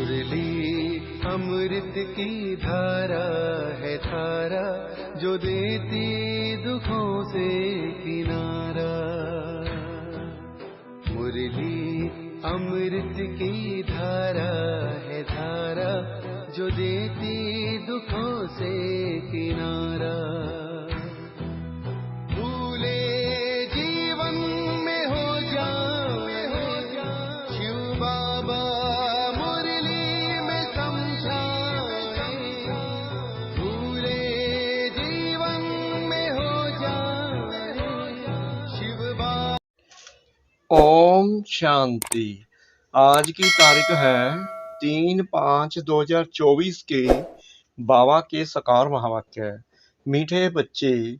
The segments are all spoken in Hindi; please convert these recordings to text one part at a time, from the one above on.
मुरली अमृत की धारा है धारा, जो देती दुखों से किनारा। मुरली अमृत की धारा है धारा, जो देती दुखों से किनारा। भूले जीवन में हो जाए शिव बाबा मुरली में समझाए। भूले जीवन में हो जाए शिव बाबा। ओम शांति। आज की तारीख है 3/5/2024 के बाबा के साकार महावाक्य। मीठे बच्चे,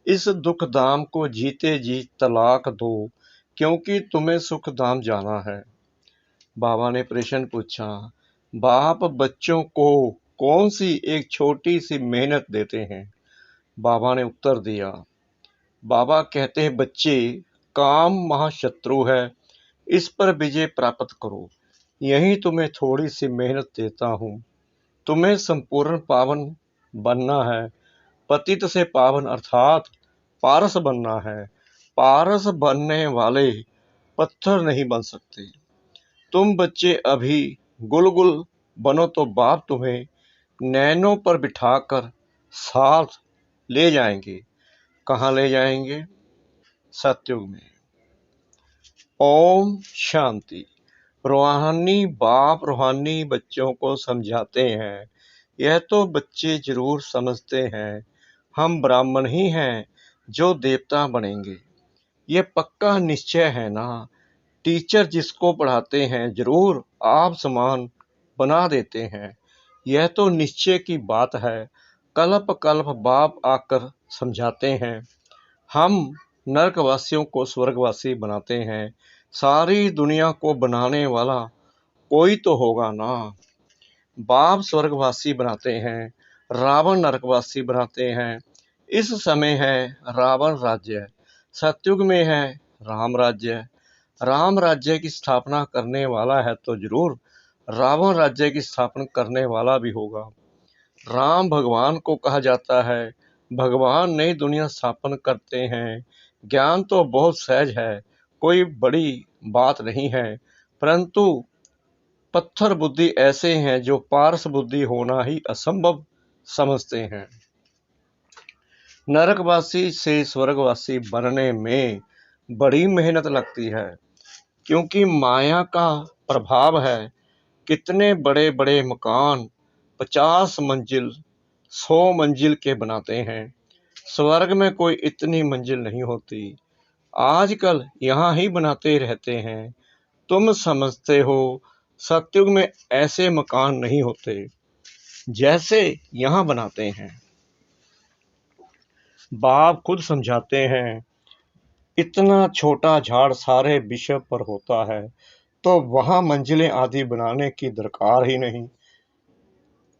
इस दुख धाम को जीते जी तलाक दो, क्योंकि तुम्हें सुख धाम जाना है। बाबा ने प्रश्न पूछा, बाप बच्चों को कौन सी एक छोटी सी मेहनत देते हैं? बाबा ने उत्तर दिया, बाबा कहते हैं, बच्चे, काम महाशत्रु है, इस पर विजय प्राप्त करो। यही तुम्हें थोड़ी सी मेहनत देता हूँ। तुम्हें संपूर्ण पावन बनना है। पतित से पावन अर्थात पारस बनना है। पारस बनने वाले पत्थर नहीं बन सकते। तुम बच्चे अभी गुलगुल बनो तो बाप तुम्हें नैनों पर बिठाकर साथ ले जाएंगे। कहाँ ले जाएंगे? सतयुग में। ओम शांति। रूहानी बाप रूहानी बच्चों को समझाते हैं। यह तो बच्चे जरूर समझते हैं, हम ब्राह्मण ही हैं जो देवता बनेंगे। ये पक्का निश्चय है ना। टीचर जिसको पढ़ाते हैं जरूर आप समान बना देते हैं। यह तो निश्चय की बात है। कल्प कल्प बाप आकर समझाते हैं। हम नरकवासियों को स्वर्गवासी बनाते हैं। सारी दुनिया को बनाने वाला कोई तो होगा ना। बाप स्वर्गवासी बनाते हैं, रावण नरकवासी बनाते हैं। इस समय है रावण राज्य, सतयुग में है राम राज्य। राम राज्य की स्थापना करने वाला है तो जरूर रावण राज्य की स्थापना करने वाला भी होगा। राम भगवान को कहा जाता है, भगवान नई दुनिया स्थापन करते हैं। ज्ञान तो बहुत सहज है, कोई बड़ी बात नहीं है, परंतु पत्थर बुद्धि ऐसे हैं जो पारस बुद्धि होना ही असंभव समझते हैं। नरकवासी से स्वर्गवासी बनने में बड़ी मेहनत लगती है, क्योंकि माया का प्रभाव है। कितने बड़े बड़े मकान 50 मंजिल 100 मंजिल के बनाते हैं। स्वर्ग में कोई इतनी मंजिल नहीं होती। आजकल यहाँ ही बनाते रहते हैं। तुम समझते हो सतयुग में ऐसे मकान नहीं होते जैसे यहाँ बनाते हैं। बाप खुद समझाते हैं, इतना छोटा झाड़ सारे विश्व पर होता है तो वहाँ मंजिलें आदि बनाने की दरकार ही नहीं।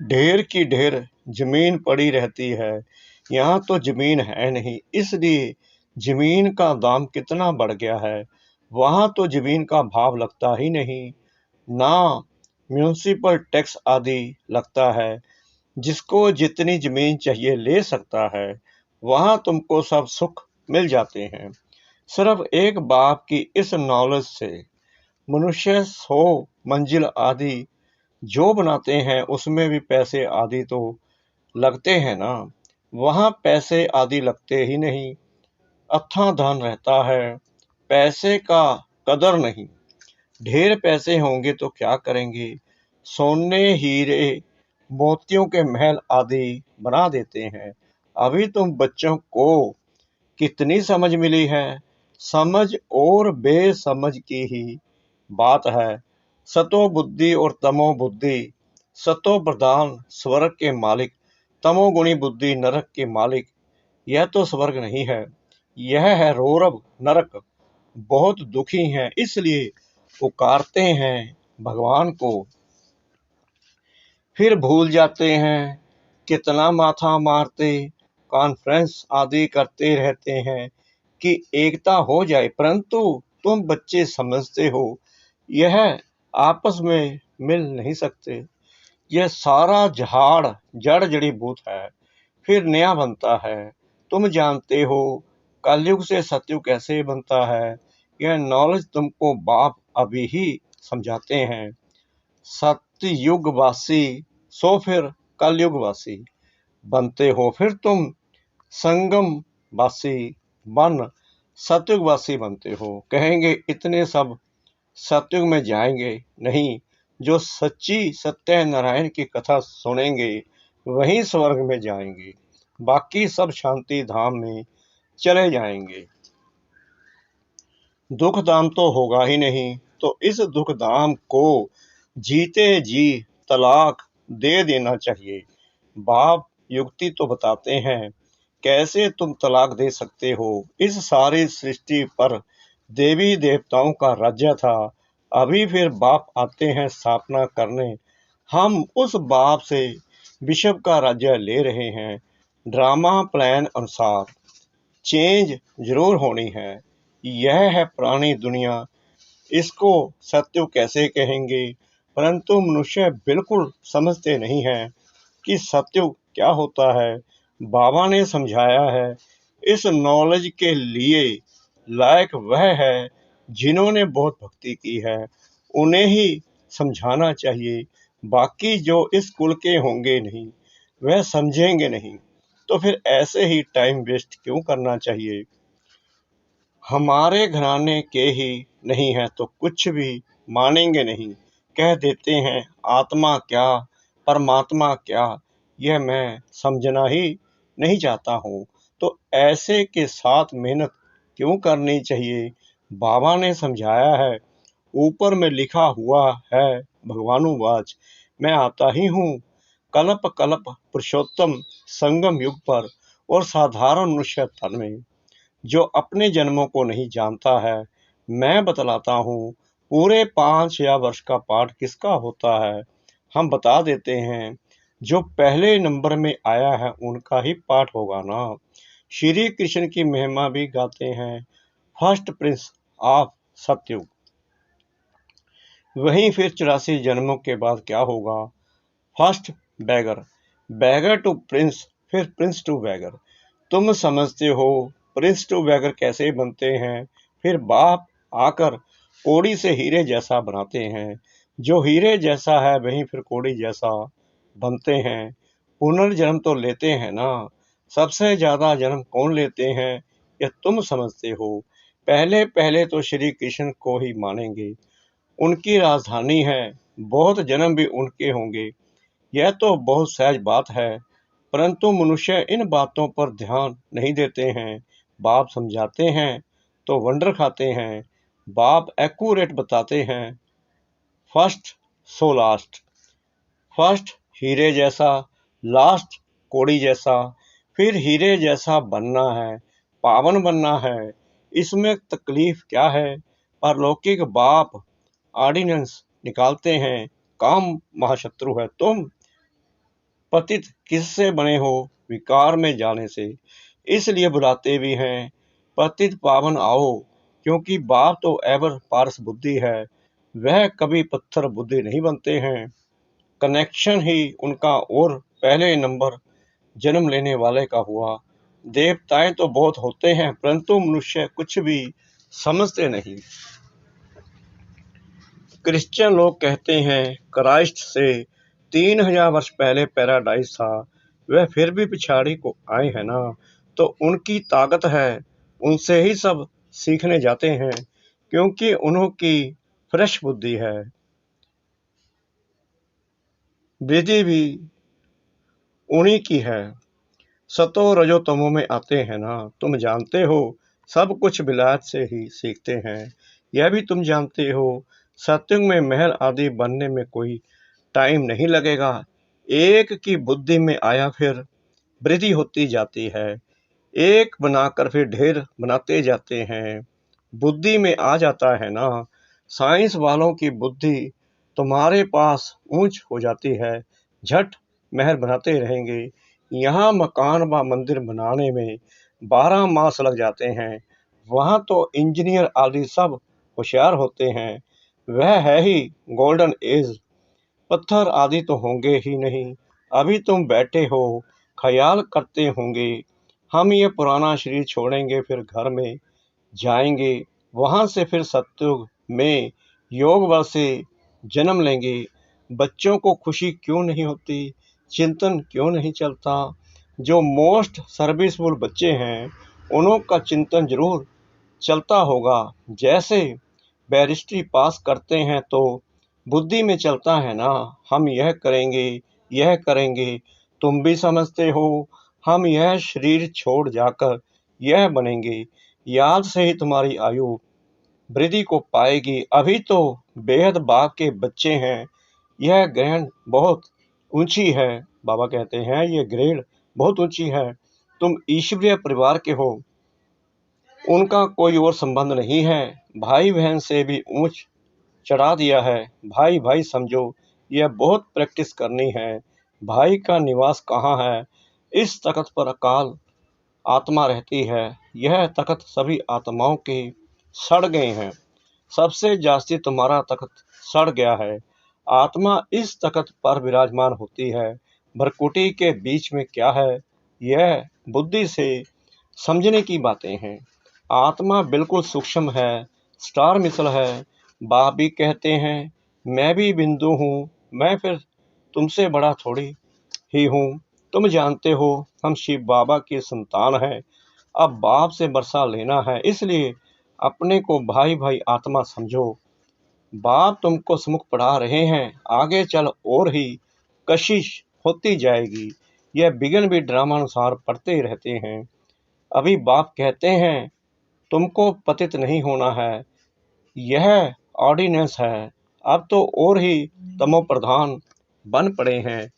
ढेर की ढेर जमीन पड़ी रहती है। यहाँ तो जमीन है नहीं, इसलिए जमीन का दाम कितना बढ़ गया है। वहाँ तो जमीन का भाव लगता ही नहीं, ना म्यूनिसिपल टैक्स आदि लगता है। जिसको जितनी जमीन चाहिए ले सकता है। वहाँ तुमको सब सुख मिल जाते हैं। सिर्फ एक बाप की इस नॉलेज से मनुष्य 100 मंजिल आदि जो बनाते हैं उसमें भी पैसे आदि तो लगते हैं ना। वहाँ पैसे आदि लगते ही नहीं, अथाह धन रहता है। पैसे का कदर नहीं। ढेर पैसे होंगे तो क्या करेंगे? सोने हीरे मोतियों के महल आदि बना देते हैं। अभी तुम बच्चों को कितनी समझ मिली है? समझ और बेसमझ की ही बात है। सतो बुद्धि और तमो बुद्धि। सतो प्रधान स्वर्ग के मालिक, तमोगुणी बुद्धि नरक के मालिक। यह तो स्वर्ग नहीं है, यह है रौरव नरक। बहुत दुखी हैं, इसलिए पुकारते हैं भगवान को, फिर भूल जाते हैं। कितना माथा मारते कॉन्फ्रेंस आदि करते रहते हैं कि एकता हो जाए, परंतु तुम बच्चे समझते हो यह आपस में मिल नहीं सकते। यह सारा झाड़ जड़ जड़ी बूट है, फिर नया बनता है। तुम जानते हो कलयुग से सतयुग कैसे बनता है। यह नॉलेज तुमको बाप अभी ही समझाते हैं। सतयुगवासी सो फिर कलयुगवासी बनते हो, फिर तुम संगम वासी बन सतयुगवासी बनते हो। कहेंगे इतने सब सतयुग में जाएंगे नहीं, जो सच्ची सत्यनारायण की कथा सुनेंगे वहीं स्वर्ग में जाएंगे, बाकी सब शांति धाम में चले जाएंगे। दुख दाम तो होगा ही नहीं, तो इस दुख दाम को जीते जी तलाक दे देना चाहिए। बाप युक्ति तो बताते हैं, कैसे तुम तलाक दे सकते हो। इस सारी सृष्टि पर देवी देवताओं का राज्य था, अभी फिर बाप आते हैं स्थापना करने। हम उस बाप से विश्व का राज्य ले रहे हैं। ड्रामा प्लान अनुसार चेंज जरूर होनी है। यह है पुरानी दुनिया, इसको सत्य कैसे कहेंगे, परंतु मनुष्य बिल्कुल समझते नहीं है कि सत्य क्या होता है। बाबा ने समझाया है। इस नॉलेज के लिए लायक वह है जिन्होंने बहुत भक्ति की है, उन्हें ही समझाना चाहिए। बाकी जो इस कुल के होंगे नहीं, वह समझेंगे नहीं, तो फिर ऐसे ही टाइम वेस्ट क्यों करना चाहिए। हमारे घराने के ही नहीं है तो कुछ भी मानेंगे नहीं। कह देते हैं आत्मा क्या, परमात्मा क्या, यह मैं समझना ही नहीं चाहता हूँ। तो ऐसे के साथ मेहनत क्यों करनी चाहिए। बाबा ने समझाया है, ऊपर में लिखा हुआ है भगवानुवाच, मैं आता ही हूँ कल्प कल्प पुरुषोत्तम संगम युग पर और साधारण मनुष्य तन में। जो अपने जन्मों को नहीं जानता है, मैं बतलाता हूँ पूरे 5 वर्ष का पाठ किसका होता है, हम बता देते हैं। जो पहले नंबर में आया है उनका ही पाठ होगा ना। श्री कृष्ण की महिमा भी गाते हैं, फर्स्ट प्रिंस ऑफ सतयुग। वहीं फिर 84 जन्मों के बाद क्या होगा। First beggar, beggar to prince, फिर प्रिंस टू बैगर। तुम समझते हो प्रिंस टू बैगर कैसे बनते हैं। फिर बाप आकर कोड़ी से हीरे जैसा बनाते हैं। जो हीरे जैसा है वहीं फिर कोड़ी जैसा बनते हैं। पुनर्जन्म तो लेते हैं ना। सबसे ज्यादा जन्म कौन लेते हैं, यह तुम समझते हो। पहले पहले तो श्री कृष्ण को ही मानेंगे, उनकी राजधानी है, बहुत जन्म भी उनके होंगे। यह तो बहुत सहज बात है, परंतु मनुष्य इन बातों पर ध्यान नहीं देते हैं। बाप समझाते हैं तो वंडर खाते हैं। बाप एक्यूरेट बताते हैं, फर्स्ट सो लास्ट। फर्स्ट हीरे जैसा, लास्ट कोड़ी जैसा, फिर हीरे जैसा बनना है, पावन बनना है। इसमें तकलीफ क्या है। परलौकिक बाप ऑर्डिनेंस निकालते हैं, काम महाशत्रु है तुम। पतित किससे बने हो, विकार में जाने से, इसलिए बुलाते भी हैं पतित पावन आओ। क्योंकि बाप तो एवर पारस बुद्धि है, वह कभी पत्थर बुद्धि नहीं बनते हैं। कनेक्शन ही उनका और पहले नंबर जन्म लेने वाले का हुआ। देवताएं तो बहुत होते हैं, परंतु मनुष्य कुछ भी समझते नहीं। क्रिश्चियन लोग कहते हैं क्राइस्ट से 3000 वर्ष पहले पैराडाइज था, वह फिर भी पिछाड़ी को आए हैं ना, तो उनकी ताकत है, उनसे ही सब सीखने जाते हैं, क्योंकि उनकी फ्रेश बुद्धि है। विधि भी उन्हीं की है। सतो रजो तमो में आते हैं ना, तुम जानते हो सब कुछ विलायत से ही सीखते हैं। यह भी तुम जानते हो सत्युग में महल आदि बनने में कोई टाइम नहीं लगेगा। एक की बुद्धि में आया फिर वृद्धि होती जाती है, एक बनाकर फिर ढेर बनाते जाते हैं। बुद्धि में आ जाता है ना। साइंस वालों की बुद्धि तुम्हारे पास ऊंच हो जाती है, झट महल बनाते रहेंगे। यहाँ मकान व मंदिर बनाने में 12 मास लग जाते हैं, वहाँ तो इंजीनियर आदि सब होशियार होते हैं। वह है ही गोल्डन एज। पत्थर आदि तो होंगे ही नहीं। अभी तुम बैठे हो, ख्याल करते होंगे, हम ये पुराना शरीर छोड़ेंगे, फिर घर में जाएंगे, वहां से फिर सतयुग में योग बल से जन्म लेंगे। बच्चों को खुशी क्यों नहीं होती, चिंतन क्यों नहीं चलता? जो मोस्ट सर्विसफुल बच्चे हैं, उन्हों का चिंतन जरूर चलता होगा। जैसे बैरिस्ट्री पास करते हैं तो बुद्धि में चलता है ना, हम यह करेंगे, यह करेंगे। तुम भी समझते हो, हम यह शरीर छोड़ जाकर यह बनेंगे। याद से ही तुम्हारी आयु वृद्धि को पाएगी। अभी तो बेहद बाग के बच्चे हैं, यह ग्रहण बहुत ऊंची है। बाबा कहते हैं ये ग्रेड बहुत ऊंची है। तुम ईश्वरीय परिवार के हो, उनका कोई और संबंध नहीं है। भाई बहन से भी ऊंच चढ़ा दिया है। भाई भाई समझो, यह बहुत प्रैक्टिस करनी है। भाई का निवास कहाँ है? इस तख्त पर अकाल आत्मा रहती है। यह तख्त सभी आत्माओं के सड़ गए हैं। सबसे जास्ती तुम्हारा तख्त सड़ गया है। आत्मा इस तख्त पर विराजमान होती है। भरकुटी के बीच में क्या है, यह बुद्धि से समझने की बातें हैं। आत्मा बिल्कुल सूक्ष्म है, स्टार मिसल है। बाप भी कहते हैं मैं भी बिंदु हूँ, मैं फिर तुमसे बड़ा थोड़ी ही हूँ। तुम जानते हो हम शिव बाबा की संतान हैं। अब बाप से बरसा लेना है, इसलिए अपने को भाई भाई आत्मा समझो। बाप तुमको समुख पढ़ा रहे हैं, आगे चल और ही कशिश होती जाएगी। यह विघ्न भी ड्रामानुसार पढ़ते ही रहते हैं। अभी बाप कहते हैं तुमको पतित नहीं होना है, यह ऑर्डिनेंस है। अब तो और ही तमो प्रधान बन पड़े हैं,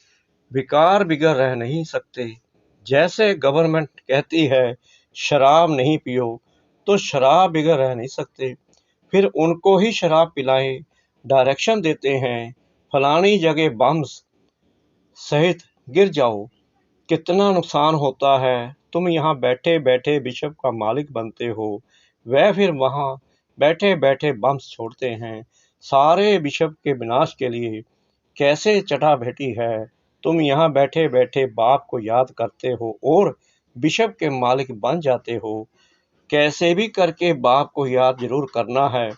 विकार बिगड़ रह नहीं सकते। जैसे गवर्नमेंट कहती है शराब नहीं पियो, तो शराब बिगड़ रह नहीं सकते, फिर उनको ही शराब पिलाए। डायरेक्शन देते हैं फलानी जगह बम्स सहित गिर जाओ, कितना नुकसान होता है। तुम यहाँ बैठे बैठे बिशप का मालिक बनते हो, वह फिर वहाँ बैठे बैठे बम्स छोड़ते हैं। सारे बिशप के विनाश के लिए कैसे चटा भेटी है। तुम यहाँ बैठे बैठे बाप को याद करते हो और बिशप के मालिक बन जाते हो। कैसे भी करके बाप को याद जरूर करना है।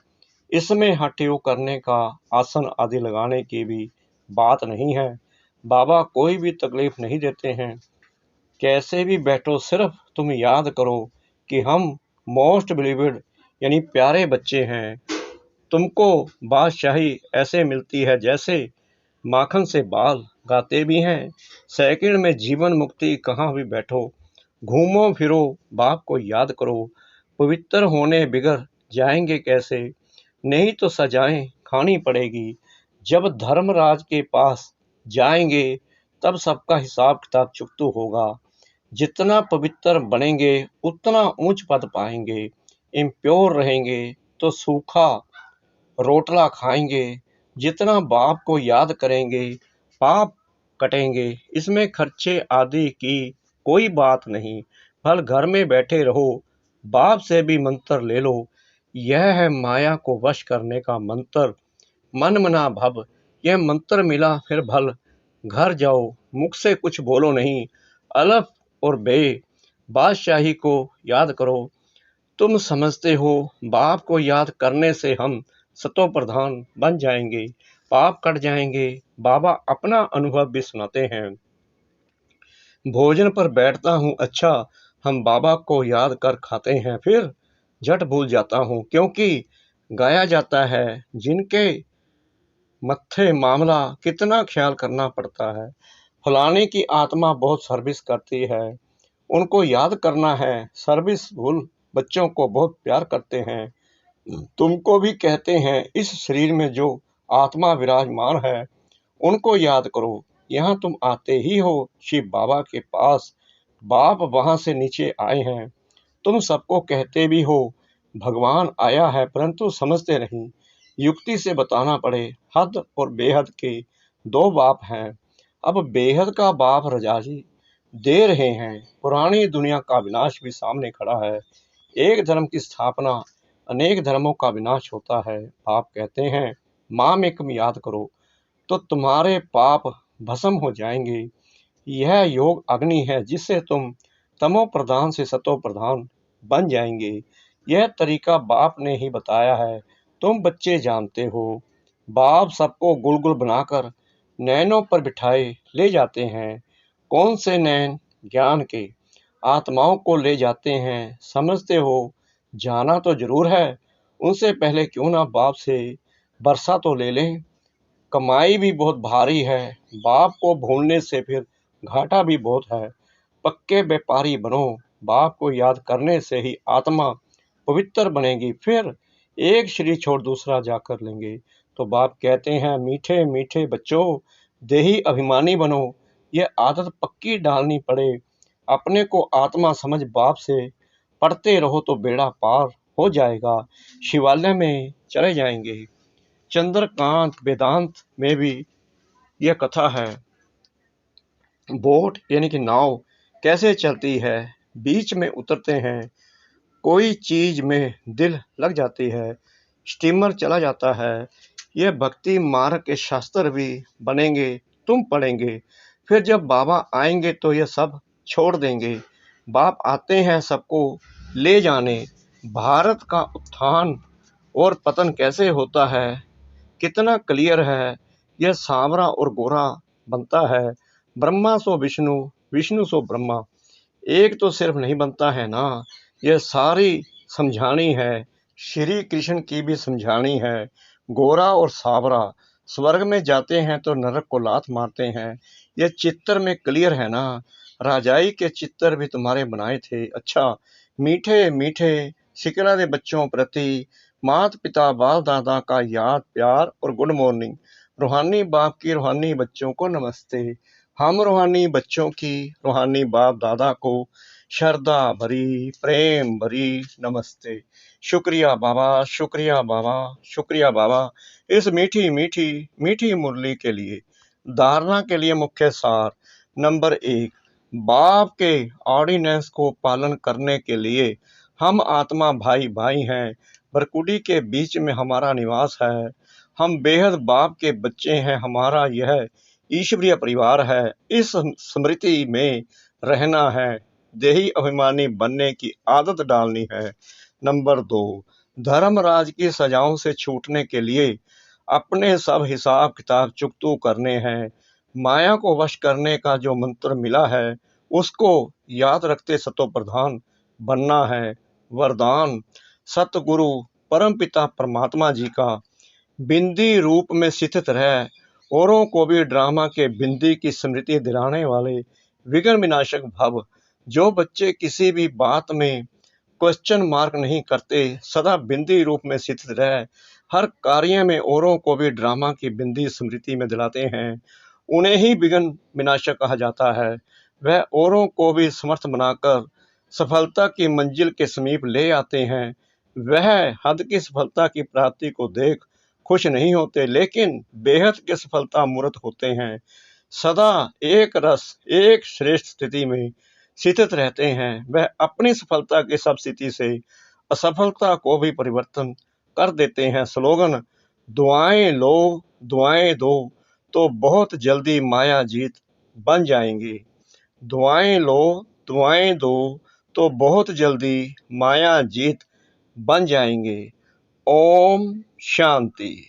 इसमें हटियो करने का, आसन आदि लगाने की भी बात नहीं है। बाबा कोई भी तकलीफ नहीं देते हैं। कैसे भी बैठो, सिर्फ तुम याद करो कि हम मोस्ट बिलीवेड यानी प्यारे बच्चे हैं। तुमको बादशाही ऐसे मिलती है जैसे माखन से बाल। गाते भी हैं सेकंड में जीवन मुक्ति, कहाँ भी बैठो घूमो फिरो बाप को याद करो। पवित्र होने बिगड़ जाएंगे कैसे, नहीं तो सजाएं खानी पड़ेगी। जब धर्मराज के पास जाएंगे तब सबका हिसाब किताब चुकतू होगा। जितना पवित्र बनेंगे उतना ऊंच पद पाएंगे। इम्प्योर रहेंगे तो सूखा रोटला खाएंगे। जितना बाप को याद करेंगे पाप कटेंगे। इसमें खर्चे आदि की कोई बात नहीं। भल घर में बैठे रहो, बाप से भी मंत्र ले लो। यह है माया को वश करने का मंत्र। मन मना भव, यह मंत्र मिला फिर भल घर जाओ, मुख से कुछ बोलो नहीं। अलफ और बे बादशाही को याद करो। तुम समझते हो बाप को याद करने से हम सतो प्रधान बन जाएंगे, पाप कट जाएंगे। बाबा अपना अनुभव भी सुनाते हैं। भोजन पर बैठता हूँ, अच्छा हम बाबा को याद कर खाते हैं, फिर झट भूल जाता हूँ, क्योंकि गाया जाता है जिनके मत्थे मामला कितना ख्याल करना पड़ता है। फलाने की आत्मा बहुत सर्विस करती है, उनको याद करना है। सर्विस भूल बच्चों को बहुत प्यार करते हैं। तुमको भी कहते हैं इस शरीर में जो आत्मा विराजमान है उनको याद करो। यहाँ तुम आते ही हो शिव बाबा के पास, बाप वहां से नीचे आए हैं। तुम सबको कहते भी हो भगवान आया है, परंतु समझते नहीं। युक्ति से बताना पड़े, हद और बेहद के दो बाप हैं। अब बेहद का बाप रजाजी दे रहे हैं। पुरानी दुनिया का विनाश भी सामने खड़ा है। एक धर्म की स्थापना, अनेक धर्मों का विनाश होता है। आप कहते हैं माम एकम याद करो। तो तुम्हारे पाप भस्म हो जाएंगे। यह योग अग्नि है जिससे तुम तमो प्रधान से सतो प्रधान बन जाएंगे। यह तरीका बाप ने ही बताया है, तुम बच्चे जानते हो। बाप सबको गुलगुल बनाकर नैनों पर बिठाए ले जाते हैं। कौन से नैन? ज्ञान के। आत्माओं को ले जाते हैं, समझते हो? जाना तो जरूर है। उनसे पहले क्यों ना बाप से बरसा तो ले लें। कमाई भी बहुत भारी है, बाप को भूलने से फिर घाटा भी बहुत है। पक्के व्यापारी बनो, बाप को याद करने से ही आत्मा पवित्र बनेगी। फिर एक शरीर छोड़ दूसरा जाकर लेंगे। तो बाप कहते हैं, मीठे मीठे बच्चों, देही अभिमानी बनो। ये आदत पक्की डालनी पड़े। अपने को आत्मा समझ बाप से पढ़ते रहो तो बेड़ा पार हो जाएगा। शिवालय में चले जाएंगे। चंद्रकांत वेदांत में भी यह कथा है। बोट यानी कि नाव कैसे चलती है, बीच में उतरते हैं, कोई चीज में दिल लग जाती है, स्टीमर चला जाता है। यह भक्ति मार्ग के शास्त्र भी बनेंगे, तुम पढ़ेंगे। फिर जब बाबा आएंगे तो यह सब छोड़ देंगे। बाप आते हैं सबको ले जाने। भारत का उत्थान और पतन कैसे होता है, कितना क्लियर है। यह सांवरा और गोरा बनता है। ब्रह्मा सो विष्णु, विष्णु सो ब्रह्मा। एक तो सिर्फ नहीं बनता है ना, यह सारी समझानी है। श्री कृष्ण की भी समझानी है। गोरा और सावरा स्वर्ग में जाते हैं तो नरक को लात मारते हैं। यह चित्तर में क्लियर है ना। राजाई के चित्तर भी तुम्हारे बनाए थे। अच्छा, मीठे मीठे सिकरा दे बच्चों प्रति माता पिता बाप दादा का याद प्यार और गुड मॉर्निंग। रूहानी बाप की रूहानी बच्चों को नमस्ते। हम रूहानी बच्चों की रूहानी बाप दादा को श्रद्धा भरी प्रेम भरी नमस्ते। शुक्रिया बाबा, शुक्रिया बाबा, शुक्रिया बाबा इस मीठी मीठी मीठी मुरली के लिए। धारणा के लिए मुख्य सार। नंबर 1, बाप के ऑर्डिनेंस को पालन करने के लिए हम आत्मा भाई भाई हैं। बरकुडी के बीच में हमारा निवास है। हम बेहद बाप के बच्चे हैं। हमारा यह ईश्वरीय परिवार है। इस स्मृति में रहना है। देही अभिमानी बनने की आदत डालनी है। नंबर 2, धर्मराज की सजाओं से छूटने के लिए अपने सब हिसाब किताब चुकतू करने हैं। माया को वश करने का जो मंत्र मिला है उसको याद रखते सतो प्रधान बनना है। वरदान, सतगुरु परमपिता परमात्मा जी का बिंदी रूप में स्थित रह, औरों को भी ड्रामा के बिंदी की स्मृति दिलाने वाले विघ्न विनाशक भव। जो बच्चे किसी भी बात में क्वेश्चन मार्क नहीं करते, सदा बिंदी रूप में स्थित रह, हर कार्य में औरों को भी ड्रामा की बिंदी स्मृति में दिलाते हैं, उन्हें ही विघ्न विनाशक कहा जाता है। वह औरों को भी समर्थ बनाकर सफलता की मंजिल के समीप ले आते हैं। वह हद की सफलता की प्राप्ति को देख खुश नहीं होते, लेकिन बेहद की सफलता मूर्त होते हैं। सदा एक रस एक श्रेष्ठ स्थिति में स्थित रहते हैं। वह अपनी सफलता की सब स्थिति से असफलता को भी परिवर्तन कर देते हैं। स्लोगन, दुआएं लो दुआएं दो तो बहुत जल्दी माया जीत बन जाएंगी। दुआएं लो दुआएं दो तो बहुत जल्दी माया जीत बन जाएंगे। ओम शांति।